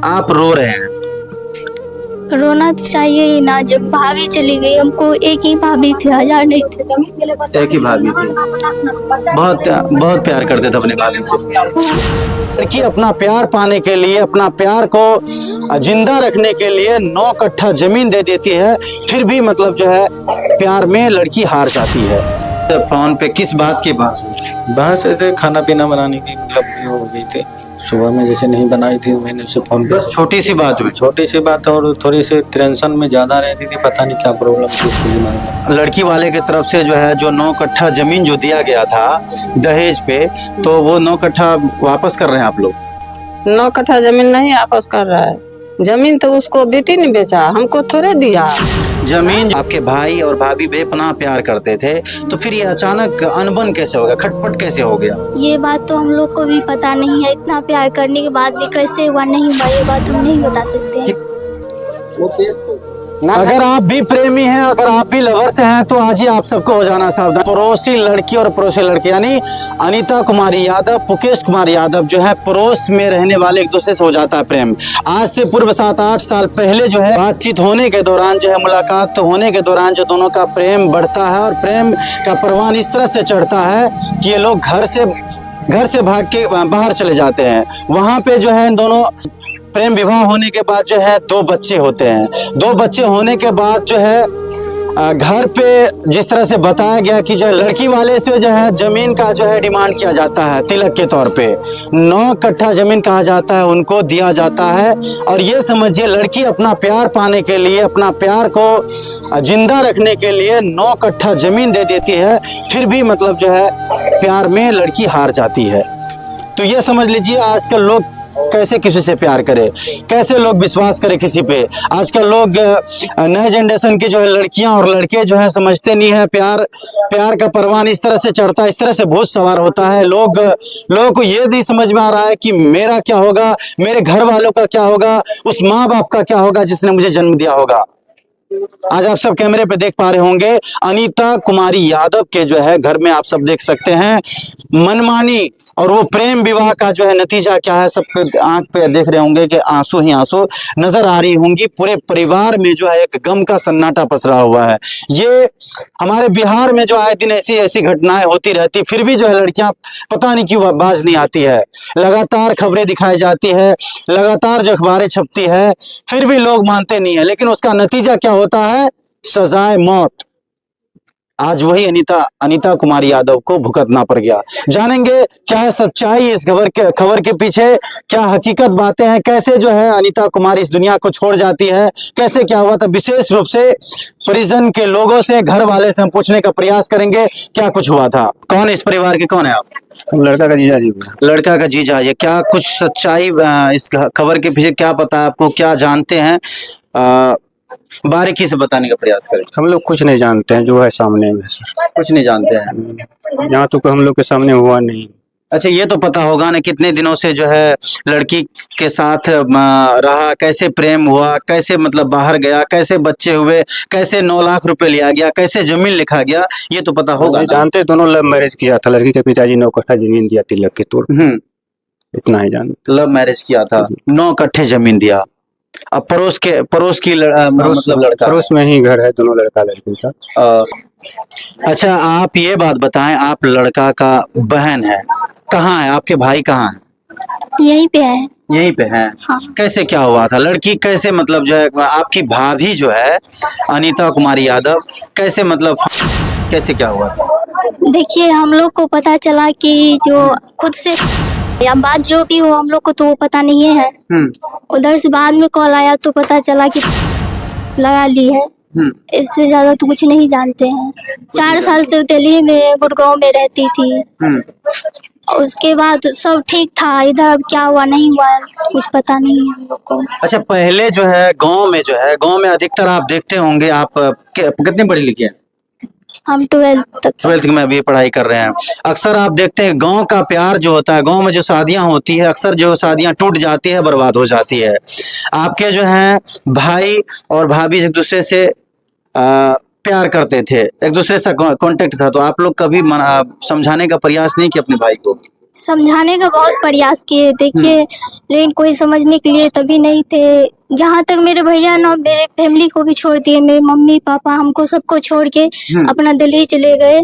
आप रो रहे हैं। रोना तो चाहिए ही ना, जब भाभी चली गई, हमको एक ही भाभी थी, हजार नहीं थे। एक ही भाभी थी, बहुत बहुत प्यार करते थे अपने भाभी से। लड़की अपना प्यार पाने के लिए, अपना प्यार को जिंदा रखने के लिए 9 कट्ठा जमीन दे देती है, फिर भी मतलब जो है प्यार में लड़की हार जाती है। फोन पे किस बात की बहस ऐसे खाना पीना बनाने की मतलब हो गई थी। सुबह में जैसे नहीं बनाई थी, मैंने उससे फोन पे बस छोटी सी बात हुई। छोटी सी बात और थोड़ी सी टेंशन में ज्यादा रहती थी, पता नहीं क्या प्रॉब्लम थी उसको दिमाग में। लड़की वाले की तरफ से जो है, जो 9 कट्ठा जमीन जो दिया गया था दहेज पे, तो वो 9 कट्ठा वापस कर रहे हैं आप लोग? 9 कट्ठा जमीन नहीं वापस कर रहा है। जमीन तो उसको बेटी ने बेचा, हमको थोड़े दिया। जमीन आपके भाई और भाभी बेपनाह प्यार करते थे, तो फिर ये अचानक अनबन कैसे हो गया, खटपट कैसे हो गया? ये बात तो हम लोग को भी पता नहीं है, इतना प्यार करने के बाद भी कैसे हुआ नहीं हुआ ये बात हम नहीं बता सकते। अगर आप भी प्रेमी हैं, अगर आप भी लवर्स हैं, तो आज ही आप सबको हो जाना सावधान। पड़ोसी लड़की और पड़ोसी लड़के यानी अनीता कुमारी यादव, मुकेश कुमार यादव जो है, पड़ोस में रहने वाले एक दूसरे से हो जाता है प्रेम। आज से पूर्व 7-8 साल पहले जो है बातचीत होने के दौरान जो है, मुलाकात होने के दौरान जो दोनों का प्रेम बढ़ता है और प्रेम का परवान इस तरह से चढ़ता है कि ये लोग घर से भाग के बाहर चले जाते हैं। वहाँ पे जो है इन दोनों प्रेम विवाह होने के बाद जो है 2 बच्चे होते हैं। 2 बच्चे होने के बाद जो है घर पे जिस तरह से बताया गया कि जो है लड़की वाले से जो है जमीन का जो है डिमांड किया जाता है तिलक के तौर पे। 9 कट्ठा जमीन कहा जाता है, उनको दिया जाता है। और ये समझिए लड़की अपना प्यार पाने के लिए, अपना प्यार को जिंदा रखने के लिए 9 कट्ठा जमीन दे देती है, फिर भी मतलब जो है प्यार में लड़की हार जाती है। तो ये समझ लीजिए आजकल लोग कैसे किसी से प्यार करे, कैसे लोग विश्वास करें किसी पे। आजकल लोग नए जनरेशन की जो है लड़कियां और लड़के जो है समझते नहीं है प्यार का परवान इस तरह से चढ़ता है, इस तरह से भूत सवार होता है। लोगों को ये नहीं समझ में आ रहा है कि मेरा क्या होगा, मेरे घर वालों का क्या होगा, उस माँ बाप का क्या होगा जिसने मुझे जन्म दिया होगा। आज आप सब कैमरे पे देख पा रहे होंगे अनीता कुमारी यादव के जो है घर में आप सब देख सकते हैं मनमानी और वो प्रेम विवाह का जो है नतीजा क्या है, सबके आंख पे देख रहे होंगे कि आंसू ही आंसू नजर आ रही होंगी। पूरे परिवार में जो है एक गम का सन्नाटा पसरा हुआ है। ये हमारे बिहार में जो आए दिन ऐसी घटनाएं होती रहती, फिर भी जो है लड़कियां पता नहीं क्यों बाज नहीं आती है। लगातार खबरें दिखाई जाती है, लगातार जो अखबारें छपती है, फिर भी लोग मानते नहीं है। लेकिन उसका नतीजा क्या होता है? सजाए मौत। आज वही अनीता कुमारी यादव को भुगतना पड़ गया। जानेंगे क्या है सच्चाई इस खबर के पीछे, क्या हकीकत बातें हैं, कैसे जो है अनीता कुमारी इस दुनिया को छोड़ जाती है, कैसे क्या हुआ था। विशेष रूप से परिजन के लोगों से, घर वाले से हम पूछने का प्रयास करेंगे क्या कुछ हुआ था। कौन इस परिवार के, कौन है आप? लड़का का जीजा जी। लड़का का जीजा। ये क्या कुछ सच्चाई इस खबर के पीछे क्या पता है आपको, क्या जानते हैं, बारीकी से बताने का प्रयास करें। हम लोग कुछ नहीं जानते हैं, जो है सामने में सर। कुछ नहीं जानते हैं, यहाँ तो हम लोग के सामने हुआ नहीं। अच्छा, ये तो पता होगा ना कितने दिनों से जो है लड़की के साथ रहा, कैसे प्रेम हुआ, कैसे मतलब बाहर गया, कैसे बच्चे हुए, कैसे 9 लाख रुपए लिया गया, कैसे जमीन लिखा गया, ये तो पता होगा। जानते, दोनों लव मैरिज किया था। लड़की के पिताजी 9 कट्ठा जमीन दिया तिलक के तौर पर, इतना ही जानते। लव मैरिज किया था, 9 कट्ठे जमीन दिया। अब पड़ोस मतलब लड़का, पड़ोस में ही घर है दोनों लड़का लड़की का। अच्छा, आप ये बात बताएं, आप लड़का का बहन है, कहाँ है आपके भाई, कहाँ है? यहीं पे है। यहीं पे है। हाँ। कैसे क्या हुआ था? लड़की कैसे मतलब जो है आपकी भाभी जो है अनीता कुमारी यादव, कैसे मतलब कैसे क्या हुआ था? देखिए, हम लोग को पता चला कि जो खुद से या बात जो भी हो हम लोग को तो वो पता नहीं है। उधर से बाद में कॉल आया तो पता चला कि लगा ली है। इससे ज्यादा तो कुछ नहीं जानते हैं। 4 साल से दिल्ली में गुड़गांव में रहती थी। उसके बाद सब ठीक था, इधर अब क्या हुआ नहीं हुआ कुछ पता नहीं है हम लोग को। अच्छा, पहले जो है गांव में अधिकतर आप देखते होंगे, आप कितने पढ़े लिखे हैं? हम 12th में भी पढ़ाई कर रहे हैं। अक्सर आप देखते हैं गांव का प्यार जो होता है, गांव में जो शादियां होती है, अक्सर जो शादियां टूट जाती है, बर्बाद हो जाती है। आपके जो है भाई और भाभी एक दूसरे से प्यार करते थे, एक दूसरे से कांटेक्ट था, तो आप लोग कभी समझाने का प्रयास नहीं किया अपने भाई को? समझाने का बहुत प्रयास किए देखिए, लेकिन कोई समझने के लिए तभी नहीं थे। जहाँ तक मेरे भैया ना मेरे फैमिली को भी छोड़ दिए, मेरे मम्मी पापा हमको सबको छोड़ के अपना दिल्ली चले गए।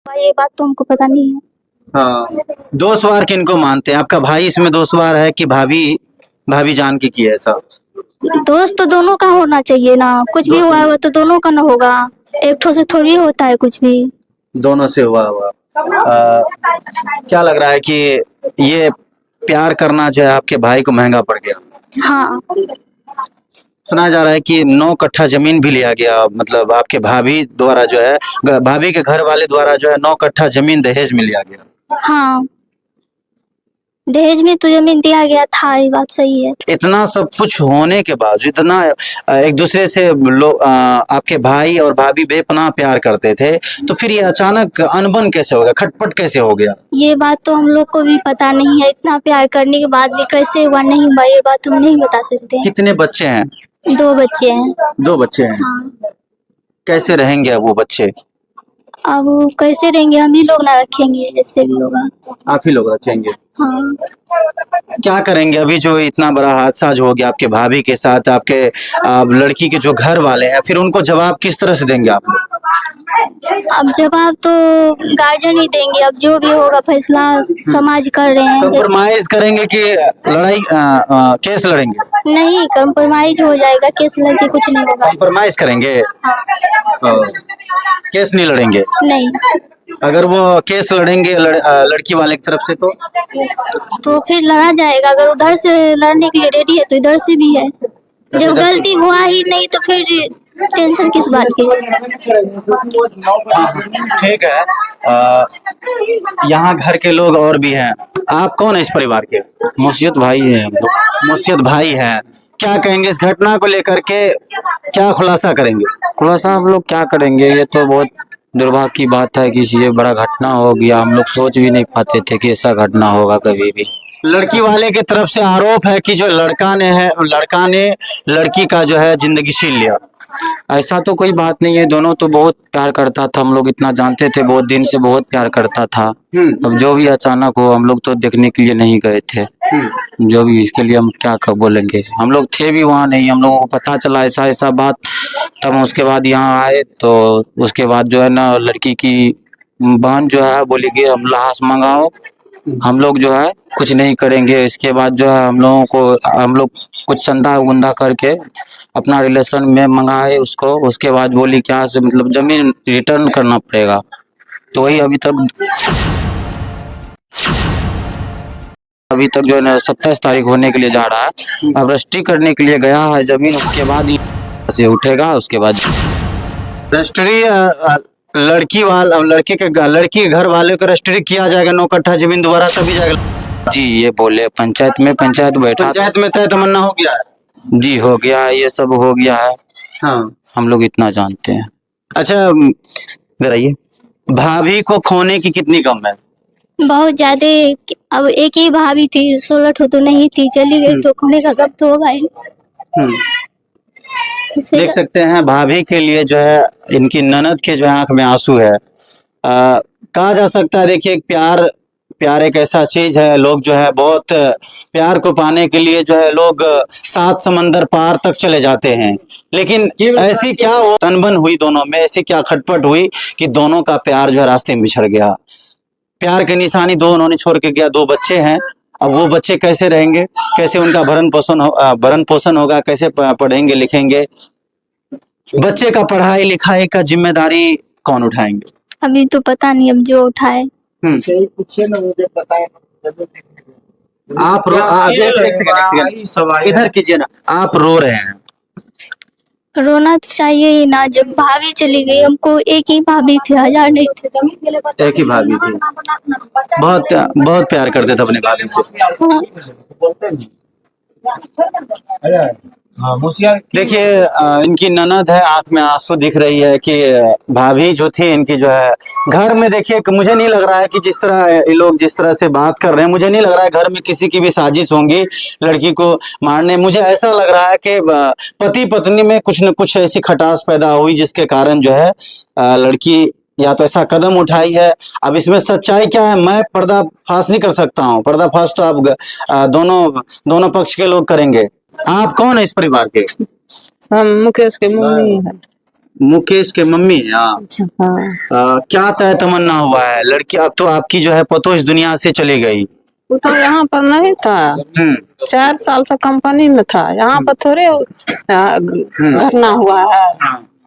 ये बात तो हमको पता नहीं है। हाँ, दोषवार किनको मानते हैं? आपका भाई इसमें दोषवार है कि भाभी जान के किया ऐसा? दोस्त तो दोनों का होना चाहिए ना, कुछ भी हुआ होगा तो दोनों का ना होगा, एक ठो से थोड़ी होता है कुछ भी। दोनों से हुआ हुआ। क्या लग रहा है कि ये प्यार करना जो है आपके भाई को महंगा पड़ गया? हाँ, सुना जा रहा है कि 9 कट्ठा जमीन भी लिया गया, मतलब आपके भाभी द्वारा जो है, भाभी के घर वाले द्वारा जो है 9 कट्ठा जमीन दहेज में लिया गया। हाँ, दहेज में तो जमीन दिया गया था, ये बात सही है। इतना सब कुछ होने के बावजूद, इतना एक दूसरे से लोग, आपके भाई और भाभी बेपनाह प्यार करते थे, तो फिर ये अचानक अनबन कैसे हो गया, खटपट कैसे हो गया? ये बात तो हम लोग को भी पता नहीं है, इतना प्यार करने के बाद भी कैसे हुआ नहीं हुआ ये बात हम नहीं बता सकते। कितने बच्चे हैं? 2 बच्चे हैं। 2 बच्चे हैं। हाँ, कैसे रहेंगे अब वो बच्चे? अब वो कैसे रहेंगे, हम ही लोग ना रखेंगे, जैसे भी होगा। आप ही लोग रखेंगे? हाँ, क्या करेंगे अभी जो इतना बड़ा हादसा जो हो गया आपके भाभी के साथ, आपके लड़की के जो घर वाले हैं, फिर उनको जवाब किस तरह से देंगे आप लोग? अब जवाब तो गार्जियन ही देंगे, अब जो भी होगा फैसला समाज कर रहे हैं। कंप्रोमाइज करेंगे कि लड़ाई केस लड़ेंगे? नहीं, कंप्रोमाइज हो जाएगा, केस लड़के कुछ नहीं होगा। कंप्रोमाइज करेंगे, केस नहीं लड़ेंगे? नहीं, अगर वो केस लड़ेंगे लड़की वाले की तरफ से तो फिर लड़ा जाएगा। अगर उधर से लड़ने के लिए रेडी है तो इधर से भी है। जब गलती हुआ ही नहीं तो फिर टेंशन किस बात की। ठीक है। यहाँ घर के लोग और भी हैं। आप कौन है इस परिवार के? मुर्शिद भाई है हम लोग। मुर्शिद भाई हैं। क्या कहेंगे इस घटना को लेकर के, क्या खुलासा करेंगे? खुलासा हम लोग क्या करेंगे, ये तो बहुत दुर्भाग्य की बात है कि ये बड़ा घटना हो गया। हम लोग सोच भी नहीं पाते थे कि ऐसा घटना होगा कभी भी। लड़की वाले की तरफ से आरोप है कि जो लड़का ने लड़की का जो है जिंदगी छीन लिया। ऐसा तो कोई बात नहीं है, दोनों तो बहुत प्यार करता था, हम लोग इतना जानते थे, बहुत दिन से बहुत प्यार करता था। अब जो भी अचानक हो, हम लोग तो देखने के लिए नहीं गए थे। जो भी, इसके लिए हम क्या बोलेंगे, हम लोग थे भी वहाँ नहीं, हम लोगों को पता चला ऐसा ऐसा बात, तब हम उसके बाद यहाँ आए। तो उसके बाद जो है ना, लड़की की बहन जो है बोली कि हम लाश मंगाओ, हम लोग जो है कुछ नहीं करेंगे। इसके बाद जो है हम लोग कुछ चंदा उंदा करके अपना रिलेशन में मंगाए उसको। उसके बाद बोली क्या से मतलब जमीन रिटर्न करना पड़ेगा। तो वही अभी तक जो है ना 27 तारीख होने के लिए जा रहा है। अब रजिस्ट्री करने के लिए गया है जमीन, उसके बाद ही से उठेगा। उसके बाद रजिस्ट्री लड़की के घर वाले को रजिस्ट्री किया जाएगा 9 कट्ठा जमीन दोबारा, तभी जाएगा। जी ये बोले पंचायत में बैठा, पंचायत में तय तमन्ना हो गया है? जी हो गया है, ये सब हो गया है। हाँ, हम लोग इतना जानते हैं। अच्छा इधर आइए। भाभी को खोने की कितनी गम है? बहुत ज्यादा। अब एक ही भाभी थी, 16 ठो तो नहीं थी, चली गई तो खोने का गम तो होगा ही। देख सकते हैं भाभी के लिए जो है, इनकी ननद के जो है आंख में आंसू है। कहा जा सकता है, देखिए प्यार एक ऐसा चीज है, लोग जो है बहुत प्यार को पाने के लिए जो है लोग 7 समंदर पार तक चले जाते हैं। लेकिन ऐसी क्या वो अनबन हुई दोनों में, ऐसी क्या खटपट हुई कि दोनों का प्यार जो है रास्ते में बिछड़ गया? प्यार की निशानी उन्होंने छोड़ के गया, 2 बच्चे हैं। अब वो बच्चे कैसे रहेंगे, कैसे उनका भरण पोषण होगा, कैसे पढ़ेंगे लिखेंगे? बच्चे का पढ़ाई लिखाई का जिम्मेदारी कौन उठाएंगे? अभी तो पता नहीं, अब जो उठाए। आप एक सेकंड इधर कीजिए ना, आप रो रहे हैं। रोना तो चाहिए ही ना, जब भाभी चली गई, हमको एक ही भाभी थी, 1000 नहीं थे। एक ही भाभी थी, बहुत प्यार करते थे अपने भाभी से। देखिए इनकी ननद है, आंख में आंसू दिख रही है कि भाभी जो थी इनकी जो है घर में, देखिए मुझे नहीं लग रहा है कि जिस तरह ये लोग जिस तरह से बात कर रहे हैं, मुझे नहीं लग रहा है घर में किसी की भी साजिश होंगी लड़की को मारने। मुझे ऐसा लग रहा है कि पति पत्नी में कुछ न कुछ ऐसी खटास पैदा हुई जिसके कारण जो है लड़की या तो ऐसा कदम उठाई है। अब इसमें सच्चाई क्या है मैं पर्दाफाश नहीं कर सकता हूँ, पर्दाफाश तो आप दोनों पक्ष के लोग करेंगे। आप कौन है इस परिवार के? हम मुकेश के मम्मी है। मुकेश के मम्मी हैं आप। हाँ। क्या तय तमन्ना हुआ है लड़की? अब तो आपकी जो है पतो इस दुनिया से चली गई। वो तो यहाँ पर नहीं था, 4 साल से कंपनी में था, यहाँ पर थोड़े घटना हुआ है।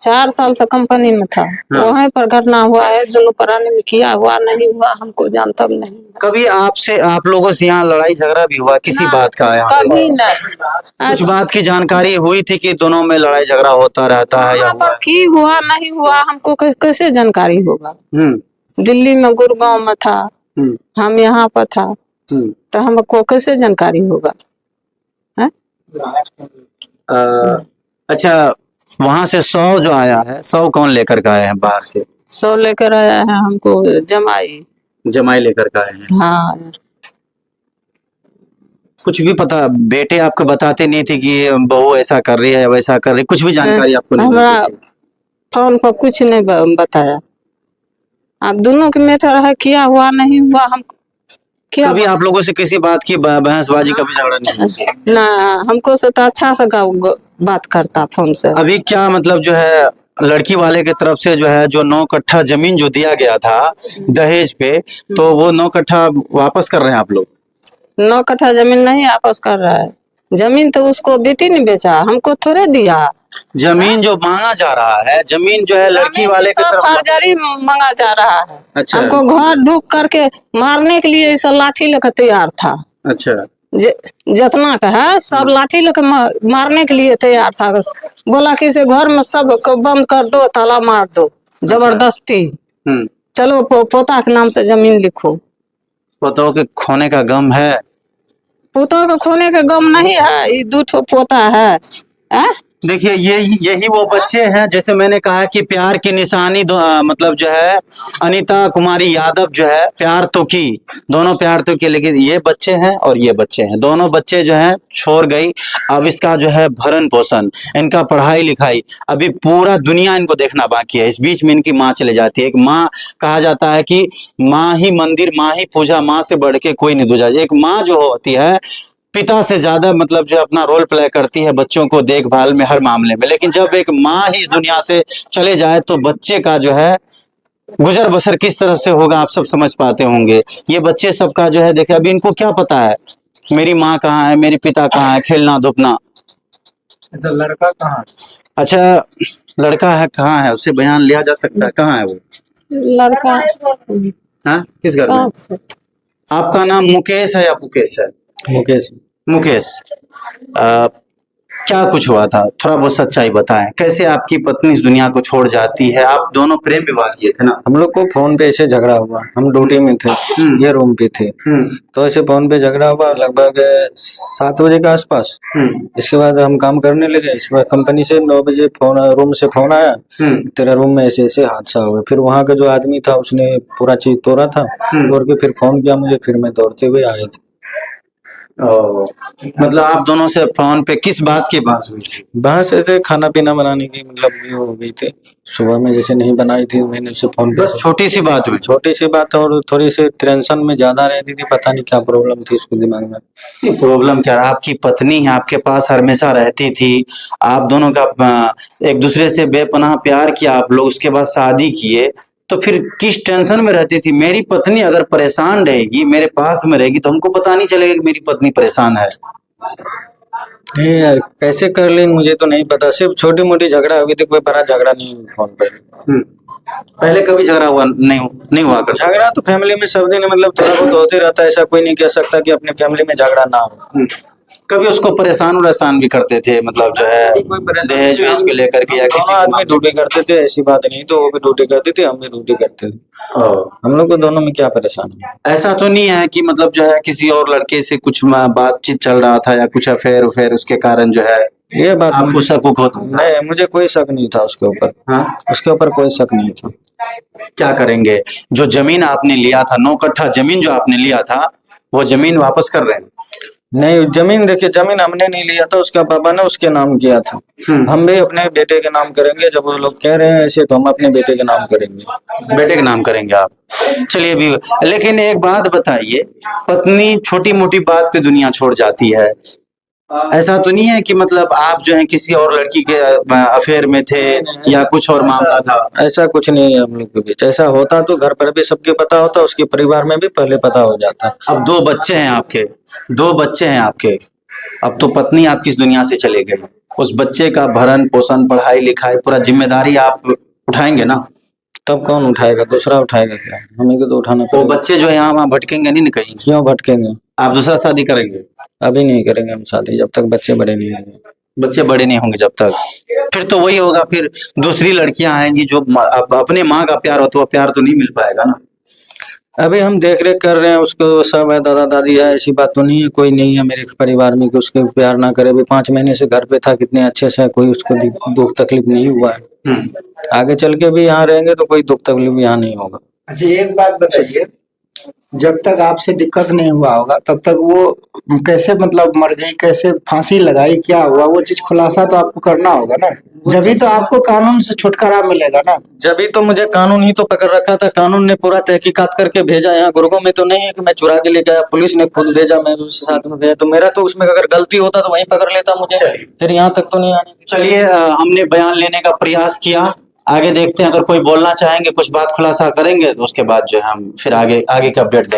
4 साल से कंपनी में था, वहीं पर घटना हुआ है। दोनों प्राणी में किया हुआ नहीं हुआ हमको जानता भी नहीं। कभी आप लोगों से यहाँ लड़ाई झगड़ा भी हुआ किसी बात का? कभी नहीं। कुछ बात की जानकारी हुई थी कि दोनों में लड़ाई झगड़ा होता रहता है या पर की हुआ नहीं हुआ हमको कैसे जानकारी होगा? दिल्ली में गुड़गांव में था, हम यहाँ पर था, तो हमको कैसे जानकारी होगा? अच्छा, वहां से 100 जो आया है, 100 कौन लेकर के आए हैं बाहर से? 100 लेकर आया है हमको जमाई लेकर के आए हैं। हाँ। कुछ भी पता बेटे आपको बताते नहीं थे कि बहू ऐसा कर रही है वैसा कर रही, कुछ भी जानकारी आपको नहीं? हमारा फोन पर कुछ नहीं बताया। आप दोनों के मैटर है, किया हुआ नहीं हुआ हम क्या? कभी आप लोगों से किसी बात की बहसबाजी, कभी झगड़ा नहीं? ना, हमको से तो अच्छा से बात करता फोन से। अभी क्या मतलब जो है लड़की वाले की तरफ से जो है जो 9 कट्ठा जमीन जो दिया गया था दहेज पे, तो वो 9 कट्ठा वापस कर रहे हैं आप लोग? 9 कट्ठा जमीन नहीं वापस कर रहा है। जमीन तो उसको बेटी ने बेचा, हमको थोड़े दिया। जमीन जो मांगा जा रहा है, जमीन जो है लड़की वाले की तरफ फर्जरी मांगा जा रहा है। अच्छा। हमको घर ढूक करके मारने के लिए ऐसा लाठी लेकर तैयार था। अच्छा। जितना का है सब लाठी लेकर मारने के लिए तैयार था। बोला कि इसे घर में सब को बंद कर दो, ताला मार दो, जबरदस्ती। चलो पोता के नाम से जमीन लिखो। पोतों के खोने का गम है? पोतों के खोने का गम नहीं है, ये 2 पोता है। देखिए यही वो बच्चे हैं, जैसे मैंने कहा कि प्यार की निशानी मतलब जो है अनीता कुमारी यादव जो है प्यार तो की, दोनों प्यार तो की, लेकिन ये बच्चे हैं और ये बच्चे हैं, दोनों बच्चे जो हैं छोड़ गई। अब इसका जो है भरण पोषण, इनका पढ़ाई लिखाई, अभी पूरा दुनिया इनको देखना बाकी है। इस बीच में इनकी माँ चले जाती है। एक माँ, कहा जाता है कि माँ ही मंदिर, माँ ही पूजा, माँ से बढ़ के कोई नहीं दूजा। एक माँ जो होती है पिता से ज्यादा मतलब जो अपना रोल प्ले करती है बच्चों को देखभाल में, हर मामले में। लेकिन जब एक माँ ही इस दुनिया से चले जाए तो बच्चे का जो है गुजर बसर किस तरह से होगा आप सब समझ पाते होंगे। ये बच्चे सबका जो है देखिए अभी इनको क्या पता है मेरी माँ कहाँ है, मेरे पिता कहाँ है, खेलना धुपना। अच्छा, लड़का कहाँ है? अच्छा, लड़का है कहाँ है, उससे बयान लिया जा सकता है? कहाँ है वो लड़का? हाँ, किस घर में? आपका नाम मुकेश है या मुकेश है? मुकेश। मुकेश, क्या कुछ हुआ था, थोड़ा बहुत सच्चाई बताएं। कैसे आपकी पत्नी इस दुनिया को छोड़ जाती है? आप दोनों प्रेम विवाह किए थे ना? हम लोग को फोन पे ऐसे झगड़ा हुआ, हम ड्यूटी में थे, ये रूम पे थे, तो ऐसे फोन पे झगड़ा हुआ लगभग 7 बजे के आसपास। इसके बाद हम काम करने लगे। इसके बाद कंपनी से 9 बजे फोन, रूम से फोन आया, तेरा रूम में ऐसे ऐसे हादसा हुआ। फिर वहाँ का जो आदमी था उसने पूरा चीज तोड़ा था, तोड़ के फिर फोन किया मुझे, फिर मैं दौड़ते हुए आए थे। मतलब आप दोनों से फोन पे किस बात की बहस हुई थी? बहस ऐसे खाना पीना बनाने की, मतलब ये हो गई थी। सुबह में जैसे नहीं बनाई थी, मैंने उससे फोन पे, बस छोटी सी बात हुई? छोटी सी बात, और थोड़ी सी टेंशन में ज्यादा रहती थी, पता नहीं क्या प्रॉब्लम थी उसके दिमाग में। प्रॉब्लम क्या? आपकी पत्नी आपके पास हमेशा रहती थी, आप दोनों का एक दूसरे से बेपनाह प्यार किया आप लोग, उसके बाद शादी किए, तो फिर किस टेंशन में रहती थी? मेरी पत्नी अगर परेशान रहेगी, मेरे पास में रहेगी, तो हमको पता नहीं चलेगा कि मेरी पत्नी परेशान है। नहीं यार, कैसे कर ली मुझे तो नहीं पता, सिर्फ छोटी मोटी झगड़ा हुई थी, कोई बड़ा झगड़ा नहीं हुआ फोन पर। पहले कभी झगड़ा हुआ नहीं हुआ कर? झगड़ा तो फैमिली में सब दिन मतलब थोड़ा बहुत होते रहता है, ऐसा कोई नहीं कह सकता कि अपने फैमिली में झगड़ा ना हो। कभी उसको परेशान भी करते थे, मतलब जो है दहेज वेज को लेकर के, या किसी आदमी ड्यूटी करते थे, ऐसी बात नहीं, तो वो भी ड्यूटी करती थी, हम भी ड्यूटी करते थे, हम लोग को दोनों में क्या परेशान है। ऐसा तो नहीं है कि मतलब जो है किसी और लड़के से कुछ बातचीत चल रहा था या कुछ अफेयर उसके कारण जो है ये बात आपको शक होता? नहीं, मुझे कोई शक नहीं था उसके ऊपर। हाँ, उसके ऊपर कोई शक नहीं था। क्या करेंगे? जो जमीन आपने लिया था, 9 कट्ठा जमीन जो आपने लिया था, वो जमीन वापस कर रहे हैं? नहीं, जमीन देखिए, जमीन हमने नहीं लिया था, उसका पापा ने उसके नाम किया था। हम भी अपने बेटे के नाम करेंगे, जब वो लोग कह रहे हैं ऐसे तो हम अपने बेटे के नाम करेंगे। बेटे के नाम करेंगे आप? चलिए भी, लेकिन एक बात बताइए, पत्नी छोटी मोटी बात पे दुनिया छोड़ जाती है, ऐसा तो नहीं है कि मतलब आप जो है किसी और लड़की के अफेयर में थे या कुछ और मामला था? ऐसा कुछ नहीं है हम लोग के बीच। ऐसा होता तो घर पर भी सबके पता होता, उसके परिवार में भी पहले पता हो जाता। अब 2 बच्चे हैं आपके, 2 बच्चे हैं आपके, अब तो पत्नी आपकी इस दुनिया से चले गई, उस बच्चे का भरण पोषण, पढ़ाई लिखाई, पूरा जिम्मेदारी आप उठाएंगे ना? तब कौन उठाएगा? दूसरा उठाएगा क्या? हमें को तो उठाना वो पड़ेगा। बच्चे जो है यहाँ वहाँ भटकेंगे नहीं ना कहीं? क्यों भटकेंगे? आप दूसरा शादी करेंगे? अभी नहीं करेंगे हम शादी, जब तक बच्चे बड़े नहीं होंगे। बच्चे बड़े नहीं होंगे जब तक, फिर तो वही होगा, फिर दूसरी लड़कियां आएंगी जो अपने माँ का प्यार होता है, वो प्यार तो नहीं मिल पाएगा ना। अभी हम देख रेख कर रहे हैं, उसको सब है, दादा दादी है, ऐसी बात तो नहीं है, कोई नहीं है मेरे परिवार में कि उसके प्यार ना करे। अभी 5 महीने से घर पे था, कितने अच्छे से, कोई उसको दुख तकलीफ नहीं हुआ है। आगे चल के भी यहाँ रहेंगे तो कोई दुख तकलीफ यहाँ नहीं होगा। अच्छा, एक बात बताइए, जब तक आपसे दिक्कत नहीं हुआ होगा तब तक वो कैसे मतलब मर गई, कैसे फांसी लगाई, क्या हुआ, वो चीज खुलासा तो आपको करना होगा ना, जब तो आपको कानून से छुटकारा मिलेगा ना। जब तो मुझे कानून ही तो पकड़ रखा था, कानून ने पूरा तहकीकात करके भेजा। यहाँ गुरुकुल में तो नहीं है कि मैं चुरा के लेके आया, पुलिस ने खुद भेजा, मैं उसके साथ में भेजा, तो मेरा तो उसमें अगर गलती होता तो वहीं पकड़ लेता मुझे, फिर यहाँ तक तो नहीं आने। चलिए, हमने बयान लेने का प्रयास किया, आगे देखते हैं, अगर कोई बोलना चाहेंगे, कुछ बात खुलासा करेंगे तो उसके बाद जो है हम फिर आगे की अपडेट देंगे।